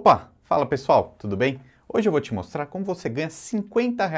Opa, fala pessoal, tudo bem? Hoje eu vou te mostrar como você ganha R$ 50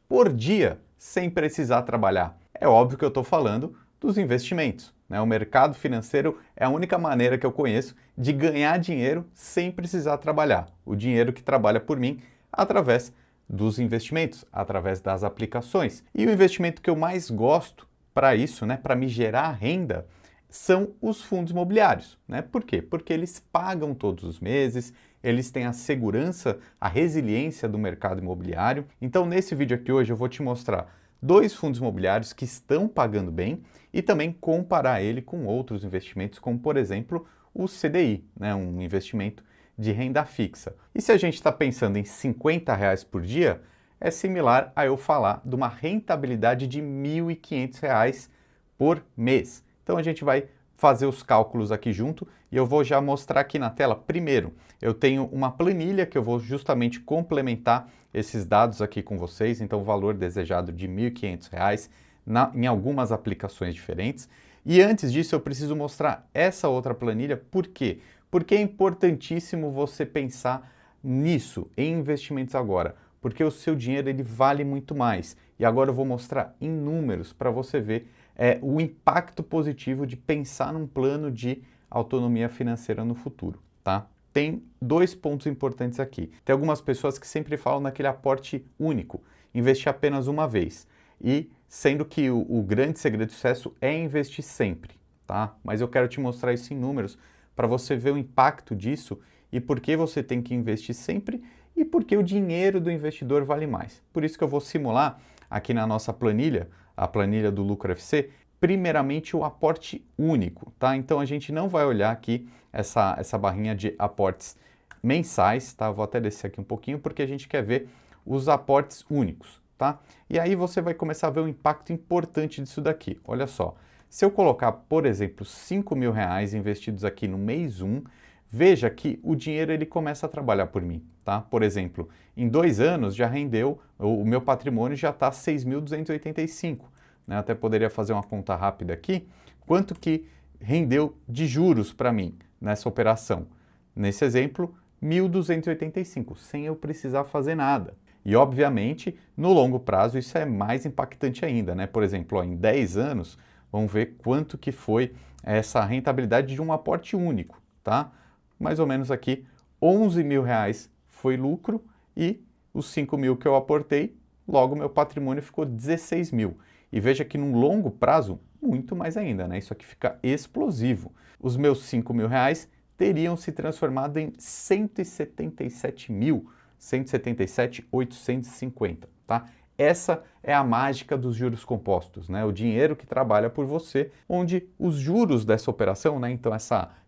por dia sem precisar trabalhar. É óbvio que eu estou falando dos investimentos, né? O mercado financeiro é a única maneira que eu conheço de ganhar dinheiro sem precisar trabalhar. O dinheiro que trabalha por mim através dos investimentos, através das aplicações. E o investimento que eu mais gosto para isso, né, para me gerar renda, são os fundos imobiliários, né? Por quê? Porque eles pagam todos os meses, eles têm a segurança, a resiliência do mercado imobiliário. Então, nesse vídeo aqui hoje eu vou te mostrar dois fundos imobiliários que estão pagando bem e também comparar ele com outros investimentos, como por exemplo o CDI, né? Um investimento de renda fixa. E se a gente está pensando em R$ 50 por dia, é similar a eu falar de uma rentabilidade de R$ 1.500 por mês. Então a gente vai fazer os cálculos aqui junto e eu vou já mostrar aqui na tela. Primeiro, eu tenho uma planilha que eu vou justamente complementar esses dados aqui com vocês. Então o valor desejado de R$ 1.500 em algumas aplicações diferentes. E antes disso eu preciso mostrar essa outra planilha. Por quê? Porque é importantíssimo você pensar nisso, em investimentos agora. Porque o seu dinheiro ele vale muito mais. E agora eu vou mostrar em números para você ver o impacto positivo de pensar num plano de autonomia financeira no futuro, tá? Tem dois pontos importantes aqui. Tem algumas pessoas que sempre falam naquele aporte único, investir apenas uma vez. E sendo que o grande segredo do sucesso é investir sempre, tá? Mas eu quero te mostrar isso em números para você ver o impacto disso e por que você tem que investir sempre e por que o dinheiro do investidor vale mais. Por isso que eu vou simular aqui na nossa planilha, a planilha do Lucro FC, primeiramente o aporte único, tá? Então a gente não vai olhar aqui essa barrinha de aportes mensais, tá? Vou até descer aqui um pouquinho porque a gente quer ver os aportes únicos, tá? E aí você vai começar a ver o impacto importante disso daqui. Olha só, se eu colocar, por exemplo, R$ 5.000 investidos aqui no mês 1, veja que o dinheiro ele começa a trabalhar por mim, tá? Por exemplo, em 2 anos já rendeu, o meu patrimônio já está 6.285, né? Até poderia fazer uma conta rápida aqui, quanto que rendeu de juros para mim nessa operação. Nesse exemplo, 1.285, sem eu precisar fazer nada. E obviamente, no longo prazo isso é mais impactante ainda, né? Por exemplo, ó, em 10 anos, vamos ver quanto que foi essa rentabilidade de um aporte único, tá? Mais ou menos aqui, R$ 11.000 foi lucro e os 5.000 que eu aportei, logo meu patrimônio ficou 16.000. E veja que num longo prazo, muito mais ainda, né? Isso aqui fica explosivo. Os meus R$ 5.000 teriam se transformado em 177.850, tá? Essa é a mágica dos juros compostos, né? O dinheiro que trabalha por você, onde os juros dessa operação, né? Então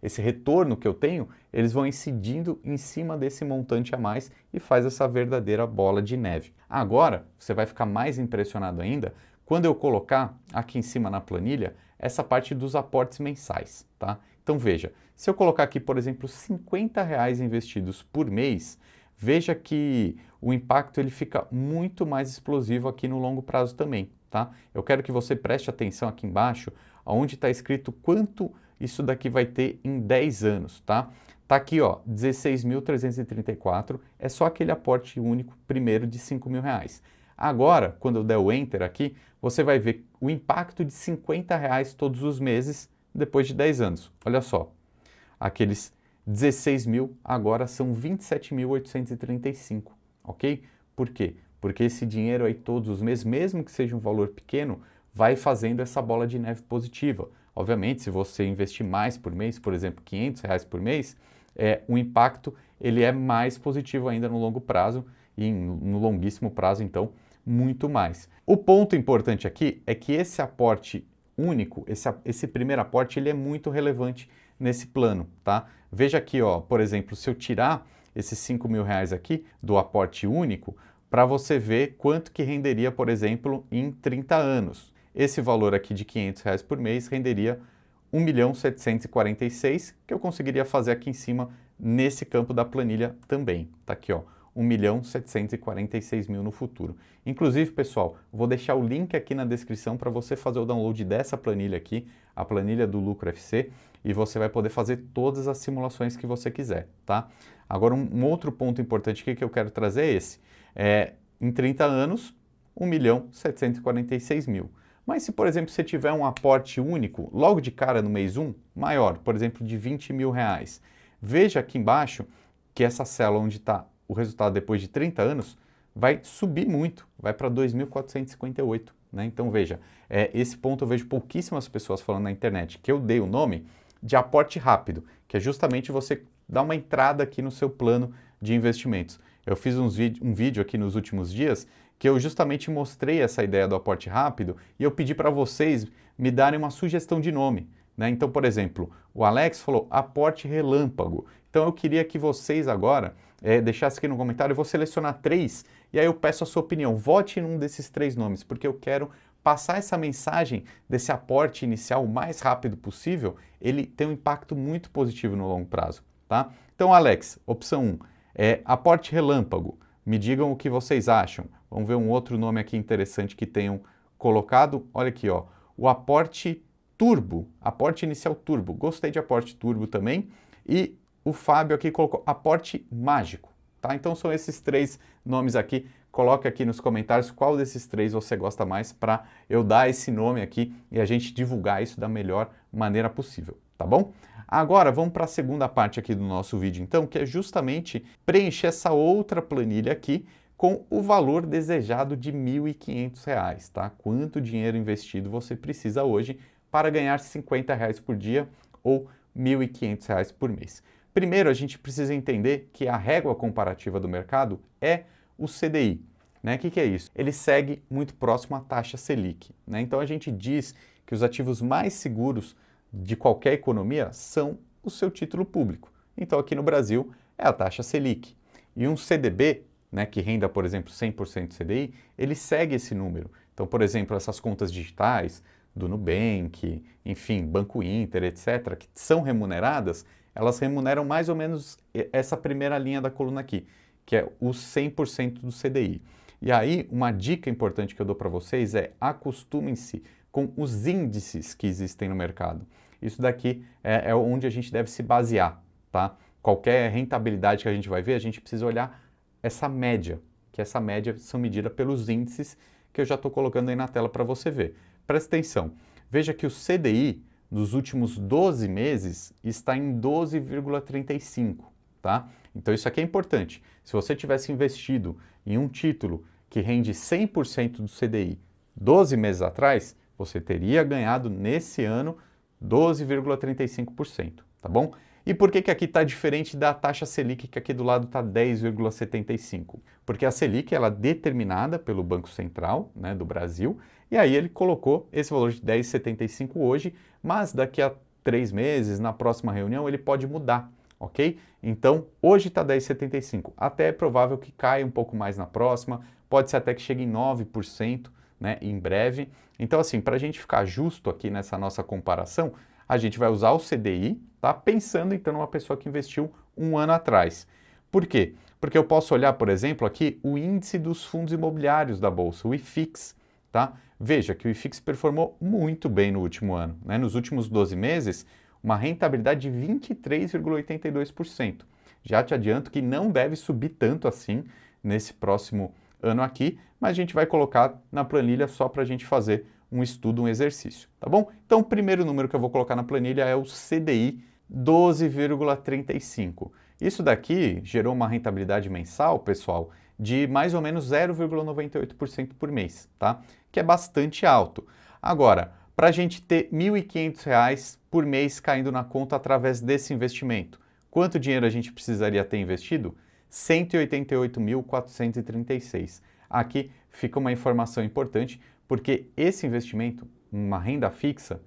esse retorno que eu tenho, eles vão incidindo em cima desse montante a mais e faz essa verdadeira bola de neve. Agora, você vai ficar mais impressionado ainda quando eu colocar aqui em cima na planilha essa parte dos aportes mensais, tá? Então veja, se eu colocar aqui, por exemplo, R$ 50 investidos por mês, veja que o impacto ele fica muito mais explosivo aqui no longo prazo também, tá? Eu quero que você preste atenção aqui embaixo, onde está escrito quanto isso daqui vai ter em 10 anos, tá? Tá aqui, ó, 16.334, é só aquele aporte único primeiro de R$ 5.000. Agora, quando eu der o Enter aqui, você vai ver o impacto de R$ 50 todos os meses depois de 10 anos. Olha só, aqueles 16.000 agora são 27.835, ok? Por quê? Porque esse dinheiro aí todos os meses, mesmo que seja um valor pequeno, vai fazendo essa bola de neve positiva. Obviamente, se você investir mais por mês, por exemplo, R$ 500 por mês, o impacto ele é mais positivo ainda no longo prazo e no longuíssimo prazo, então, muito mais. O ponto importante aqui é que esse aporte único, esse primeiro aporte, ele é muito relevante nesse plano, tá? Veja aqui, ó, por exemplo, se eu tirar esses R$ 5.000 aqui do aporte único, para você ver quanto que renderia, por exemplo, em 30 anos. Esse valor aqui de R$ 500 por mês renderia 1.746.000, que eu conseguiria fazer aqui em cima nesse campo da planilha também. Tá aqui, ó, 1.746.000 no futuro. Inclusive, pessoal, vou deixar o link aqui na descrição para você fazer o download dessa planilha aqui, a planilha do Lucro FC, e você vai poder fazer todas as simulações que você quiser, tá? Agora, um outro ponto importante aqui que eu quero trazer é esse. Em 30 anos, 1.746.000. Mas se, por exemplo, você tiver um aporte único, logo de cara no mês 1, maior, por exemplo, de R$ 20.000, veja aqui embaixo que essa célula onde está o resultado depois de 30 anos vai subir muito, vai para 2.458, né? Então veja, esse ponto eu vejo pouquíssimas pessoas falando na internet, que eu dei o nome de aporte rápido, que é justamente você dar uma entrada aqui no seu plano de investimentos. Eu fiz um vídeo aqui nos últimos dias que eu justamente mostrei essa ideia do aporte rápido e eu pedi para vocês me darem uma sugestão de nome, né? Então, por exemplo, o Alex falou aporte relâmpago. Então eu queria que vocês agora deixassem aqui no comentário, eu vou selecionar 3 e aí eu peço a sua opinião. Vote em um desses 3 nomes, porque eu quero passar essa mensagem desse aporte inicial o mais rápido possível. Ele tem um impacto muito positivo no longo prazo, tá? Então, Alex, opção 1, aporte relâmpago. Me digam o que vocês acham. Vamos ver um outro nome aqui interessante que tenham colocado. Olha aqui, ó, o aporte turbo, aporte inicial turbo. Gostei de aporte turbo também. E o Fábio aqui colocou aporte mágico, tá? Então são esses 3 nomes aqui. Coloque aqui nos comentários qual desses 3 você gosta mais para eu dar esse nome aqui e a gente divulgar isso da melhor maneira possível, tá bom? Agora vamos para a segunda parte aqui do nosso vídeo então, que é justamente preencher essa outra planilha aqui com o valor desejado de R$ 1.500, tá? Quanto dinheiro investido você precisa hoje para ganhar R$ 50 por dia ou R$ 1.500 por mês. Primeiro, a gente precisa entender que a régua comparativa do mercado é o CDI. Né? O que é isso? Ele segue muito próximo à taxa Selic. Né? Então a gente diz que os ativos mais seguros de qualquer economia são o seu título público. Então aqui no Brasil é a taxa Selic. E um CDB, né, que renda, por exemplo, 100% CDI, ele segue esse número. Então, por exemplo, essas contas digitais do Nubank, enfim, Banco Inter, etc., que são remuneradas, elas remuneram mais ou menos essa primeira linha da coluna aqui, que é os 100% do CDI. E aí, uma dica importante que eu dou para vocês é acostumem-se com os índices que existem no mercado. Isso daqui é onde a gente deve se basear, tá? Qualquer rentabilidade que a gente vai ver, a gente precisa olhar essa média, que essa média são medidas pelos índices que eu já estou colocando aí na tela para você ver. Presta atenção, veja que o CDI nos últimos 12 meses está em 12,35, tá? Então isso aqui é importante. Se você tivesse investido em um título que rende 100% do CDI 12 meses atrás, você teria ganhado nesse ano 12,35%, tá bom? E por que aqui está diferente da taxa Selic, que aqui do lado está 10,75%? Porque a Selic ela é determinada pelo Banco Central, né, do Brasil, e aí ele colocou esse valor de 10,75 hoje, mas daqui a 3 meses, na próxima reunião, ele pode mudar, ok? Então, hoje está 10,75, até é provável que caia um pouco mais na próxima, pode ser até que chegue em 9%, né, em breve. Então, assim, para a gente ficar justo aqui nessa nossa comparação, a gente vai usar o CDI, tá? Pensando então numa pessoa que investiu um ano atrás. Por quê? Porque eu posso olhar, por exemplo, aqui o índice dos fundos imobiliários da Bolsa, o IFIX, tá? Veja que o IFIX performou muito bem no último ano, né? Nos últimos 12 meses, uma rentabilidade de 23,82%. Já te adianto que não deve subir tanto assim nesse próximo ano aqui, mas a gente vai colocar na planilha só para a gente fazer um estudo, um exercício, tá bom? Então, o primeiro número que eu vou colocar na planilha é o CDI 12,35. Isso daqui gerou uma rentabilidade mensal, pessoal, de mais ou menos 0,98% por mês, tá? Que é bastante alto. Agora, para a gente ter R$ 1.500 por mês caindo na conta através desse investimento, quanto dinheiro a gente precisaria ter investido? R$ 188.436. Aqui fica uma informação importante, porque esse investimento, uma renda fixa,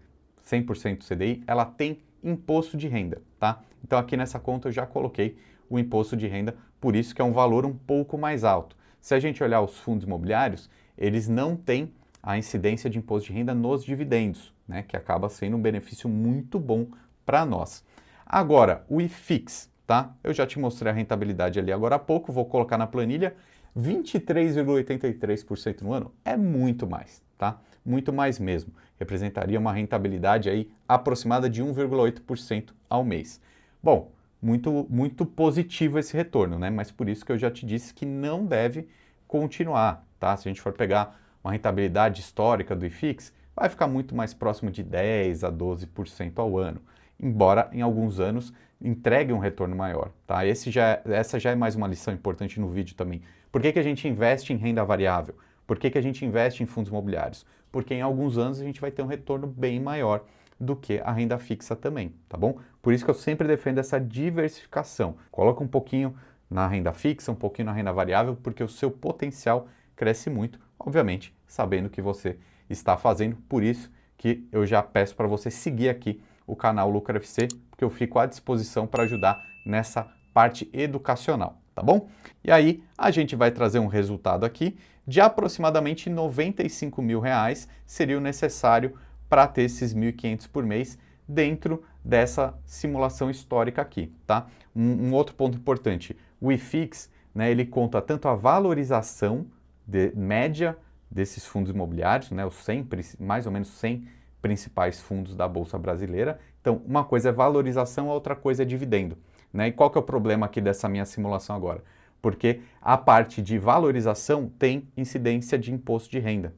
100% CDI, ela tem imposto de renda, tá? Então aqui nessa conta eu já coloquei o imposto de renda, por isso que é um valor um pouco mais alto. Se a gente olhar os fundos imobiliários, eles não têm a incidência de imposto de renda nos dividendos, né? Que acaba sendo um benefício muito bom para nós. Agora, o IFIX, tá? Eu já te mostrei a rentabilidade ali agora há pouco, vou colocar na planilha, 23,83% no ano é muito mais, tá? Muito mais mesmo. Representaria uma rentabilidade aí aproximada de 1,8% ao mês. Bom, muito positivo esse retorno, né? Mas por isso que eu já te disse que não deve continuar, tá? Se a gente for pegar uma rentabilidade histórica do IFIX, vai ficar muito mais próximo de 10 a 12% ao ano, embora em alguns anos entregue um retorno maior, tá? Essa já é mais uma lição importante no vídeo também. Por que que a gente investe em renda variável? Por que que a gente investe em fundos imobiliários? Porque em alguns anos a gente vai ter um retorno bem maior do que a renda fixa também, tá bom? Por isso que eu sempre defendo essa diversificação. Coloca um pouquinho na renda fixa, um pouquinho na renda variável, porque o seu potencial cresce muito, obviamente, sabendo que você está fazendo. Por isso que eu já peço para você seguir aqui o canal Lucra FC, porque eu fico à disposição para ajudar nessa parte educacional, tá bom? E aí a gente vai trazer um resultado aqui de aproximadamente R$ 95.000 seria o necessário para ter esses 1.500 por mês dentro dessa simulação histórica aqui, tá? Um outro ponto importante, o IFIX, né, ele conta tanto a valorização média desses fundos imobiliários, né, os 100, mais ou menos 100 principais fundos da Bolsa Brasileira. Então, uma coisa é valorização, a outra coisa é dividendo, né? E qual que é o problema aqui dessa minha simulação agora? Porque a parte de valorização tem incidência de imposto de renda.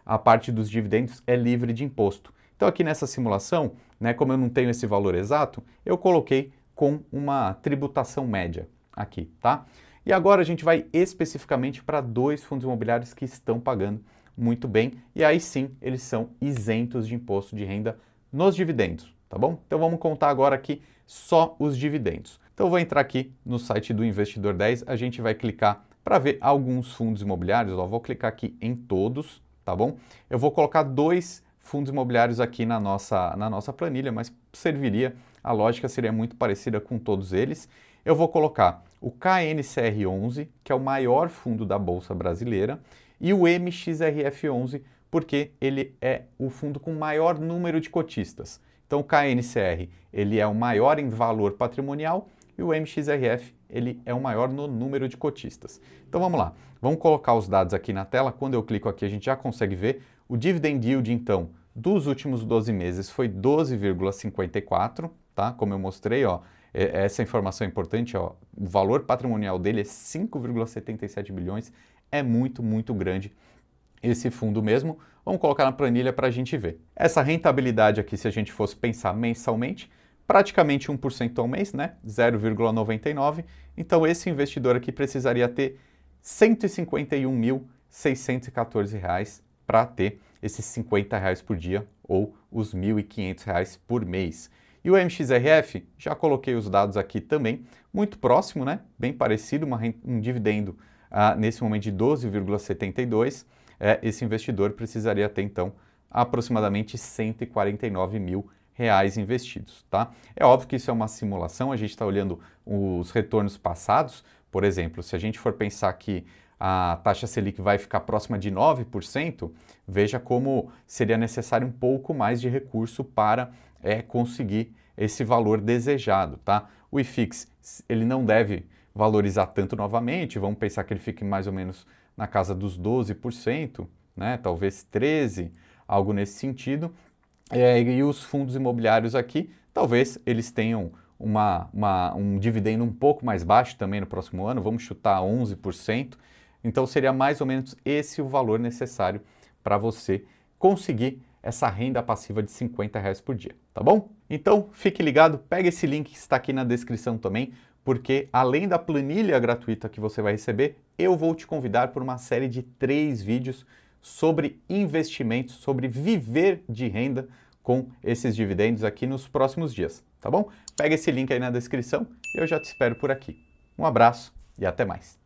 A parte dos dividendos é livre de imposto. Então aqui nessa simulação, né, como eu não tenho esse valor exato, eu coloquei com uma tributação média aqui, tá? E agora a gente vai especificamente para dois fundos imobiliários que estão pagando muito bem e aí sim eles são isentos de imposto de renda nos dividendos, tá bom? Então vamos contar agora aqui só os dividendos. Então eu vou entrar aqui no site do Investidor 10, a gente vai clicar para ver alguns fundos imobiliários, ó, vou clicar aqui em todos, tá bom? Eu vou colocar dois fundos imobiliários aqui na nossa planilha, mas serviria, a lógica seria muito parecida com todos eles. Eu vou colocar o KNCR11, que é o maior fundo da Bolsa Brasileira, e o MXRF11, porque ele é o fundo com maior número de cotistas. Então o KNCR, ele é o maior em valor patrimonial e o MXRF, ele é o maior no número de cotistas. Então vamos lá, vamos colocar os dados aqui na tela. Quando eu clico aqui a gente já consegue ver o dividend yield então dos últimos 12 meses foi 12,54, tá? Como eu mostrei, ó, essa informação é importante, ó, o valor patrimonial dele é 5,77 bilhões, é muito grande esse fundo mesmo. Vamos colocar na planilha para a gente ver. Essa rentabilidade aqui, se a gente fosse pensar mensalmente, praticamente 1% ao mês, né? 0,99. Então esse investidor aqui precisaria ter R$ 151.614 para ter esses R$ 50 por dia ou os R$ 1.500 por mês. E o MXRF, já coloquei os dados aqui também, muito próximo, né? Bem parecido, um dividendo nesse momento de 12,72. Esse investidor precisaria ter então aproximadamente R$ 149.000 investidos, tá? É óbvio que isso é uma simulação, a gente está olhando os retornos passados. Por exemplo, se a gente for pensar que a taxa Selic vai ficar próxima de 9%, veja como seria necessário um pouco mais de recurso para conseguir esse valor desejado, tá? O IFIX, ele não deve valorizar tanto novamente, vamos pensar que ele fique mais ou menos na casa dos 12%, né? Talvez 13%, algo nesse sentido. E os fundos imobiliários aqui, talvez eles tenham um dividendo um pouco mais baixo também no próximo ano, vamos chutar 11%. Então seria mais ou menos esse o valor necessário para você conseguir essa renda passiva de R$ 50 por dia, tá bom? Então fique ligado, pega esse link que está aqui na descrição também, porque além da planilha gratuita que você vai receber, eu vou te convidar por uma série de 3 vídeos sobre investimentos, sobre viver de renda com esses dividendos aqui nos próximos dias, tá bom? Pega esse link aí na descrição e eu já te espero por aqui. Um abraço e até mais.